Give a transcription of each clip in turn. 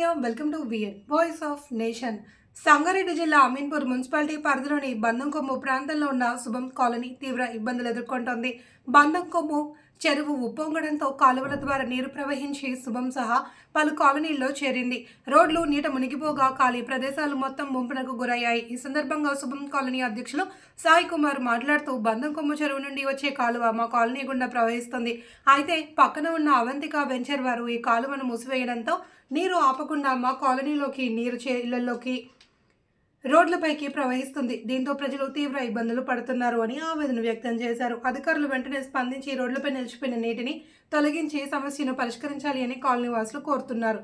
Media welcome to voice of nation. Sangareddy జిల్లా Ameenpur municipality పరిధిలోని బందంకొమ్ము ప్రాంతంలో ఉన్న శుభం కాలనీ తీవ్ర ఇబ్బందులు ఎదుర్కొంటోంది. బందంకొమ్ము చెరువు ఉప్పొంగడంతో కాలువల ద్వారా నీరు ప్రవహించి శుభం సహా పలు కాలనీల్లో చేరింది. రోడ్లు నీట మునిగిపోగా ఖాళీ ప్రదేశాలు మొత్తం ముంపునకు గురయ్యాయి. ఈ సందర్భంగా శుభం కాలనీ అధ్యక్షులు సాయి కుమార్ మాట్లాడుతూ బందంకొమ్ము చెరువు నుండి వచ్చే కాలువ మా కాలనీ గుండా ప్రవహిస్తుంది. అయితే పక్కన ఉన్న అవంతిక వెంచర్ వారు ఈ కాలువను మూసివేయడంతో నీరు ఆపకుండా మా కాలనీలోకి నీరు ఇళ్లలోకి రోడ్లపైకి ప్రవహిస్తుంది. దీంతో ప్రజలు తీవ్ర ఇబ్బందులు పడుతున్నారు అని ఆవేదన వ్యక్తం చేశారు. అధికారులు వెంటనే స్పందించి రోడ్లపై నిలిచిపోయిన నీటిని తొలగించి సమస్యను పరిష్కరించాలి అని కాలనీ వాసులు కోరుతున్నారు.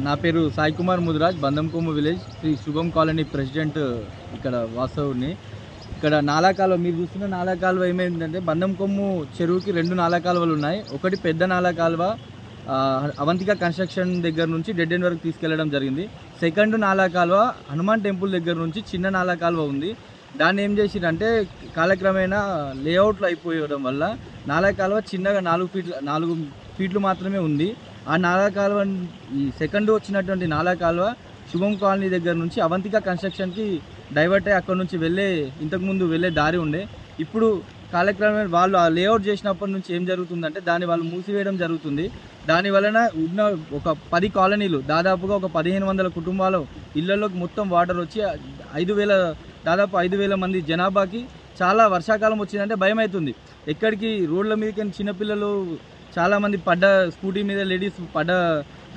నా పేరు సాయి కుమార్ ముదిరాజ్, బందంకొమ్ము విలేజ్ శ్రీ శుభం కాలనీ ప్రెసిడెంట్. ఇక్కడ వాస్తవుని ఇక్కడ నాలా కాలువ మీరు చూస్తున్న నాలా కాలువ ఏమైందంటే బందంకొమ్ము చెరువుకి రెండు నాలా కాలువలు ఉన్నాయి. ఒకటి పెద్ద నాలా కాలువ అవంతిక కన్స్ట్రక్షన్ దగ్గర నుంచి డెడ్ ఎండ్ వరకు తీసుకెళ్లడం జరిగింది. సెకండ్ నాలా కాలువ హనుమాన్ టెంపుల్ దగ్గర నుంచి చిన్న నాలా కాలువ ఉంది. దాన్ని ఏం చేసిరంటే కాలక్రమేణా లేఅవుట్లు అయిపోయడం వల్ల నాలా కాలువ చిన్నగా 4 ఫీట్లు మాత్రమే ఉంది. ఆ నాలా కాలువ ఈ సెకండ్ వచ్చినటువంటి నాలా కాలువ శుభం కాలనీ దగ్గర నుంచి అవంతిక కన్స్ట్రక్షన్కి డైవర్ట్ అయ్యి అక్కడ నుంచి ఇంతకుముందు వెళ్ళే దారి ఉండే. ఇప్పుడు కాలక్రమేణా వాళ్ళు ఆ లేఅవుట్ చేసినప్పటి నుంచి ఏం జరుగుతుందంటే దాన్ని వాళ్ళు మూసివేయడం జరుగుతుంది. దాని వలన ఉన్న ఒక 10 కాలనీలు దాదాపుగా ఒక 1500 కుటుంబాలు ఇళ్లలోకి మొత్తం వాటర్ వచ్చి దాదాపు 5000 మంది జనాభాకి చాలా వర్షాకాలం వచ్చిందంటే భయం అవుతుంది. ఎక్కడికి రోడ్ల మీదకి చిన్నపిల్లలు చాలామంది స్కూటీ మీద లేడీస్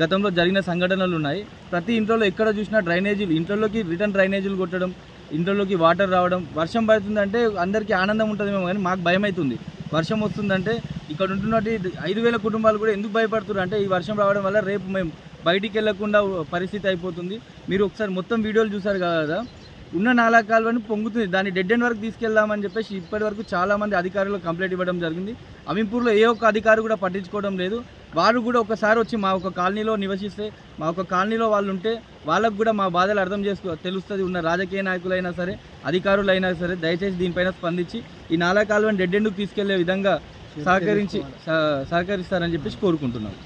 గతంలో జరిగిన సంఘటనలు ఉన్నాయి. ప్రతి ఇంట్లో ఎక్కడ చూసినా డ్రైనేజీలు, ఇంట్లోకి రిటర్న్ డ్రైనేజీలు కొట్టడం, ఇంట్లోకి వాటర్ రావడం. వర్షం పడుతుందంటే అందరికీ ఆనందం ఉంటుందేమో కానీ మాకు భయం అవుతుంది. వర్షం వస్తుందంటే ఇక్కడ ఉంటున్నట్టు 5000 కుటుంబాలు కూడా ఎందుకు భయపడుతున్నారు అంటే ఈ వర్షం రావడం వల్ల రేపు మేము బయటికి వెళ్లకుండా పరిస్థితి అయిపోతుంది. మీరు ఒకసారి మొత్తం వీడియోలు చూసారు కదా, ఉన్న నాలా కాలువని పొంగుతుంది. దాన్ని డెడ్ ఎండ్ వరకు తీసుకెళ్దామని చెప్పేసి ఇప్పటి వరకు చాలామంది అధికారులు కంప్లైంట్ ఇవ్వడం జరిగింది. అమీన్పూర్లో ఏ ఒక్క అధికారి కూడా పట్టించుకోవడం లేదు. వారు కూడా ఒకసారి వచ్చి మా ఒక కాలనీలో నివసిస్తే, మా ఒక కాలనీలో వాళ్ళు ఉంటే వాళ్ళకు కూడా మా బాధలు అర్థం తెలుస్తుంది. ఉన్న రాజకీయ నాయకులైనా సరే, అధికారులైనా సరే దయచేసి దీనిపైన స్పందించి ఈ నాలా కాలువని డెడ్ ఎండ్కి తీసుకెళ్లే విధంగా సహకరిస్తారని చెప్పేసి కోరుకుంటున్నాం.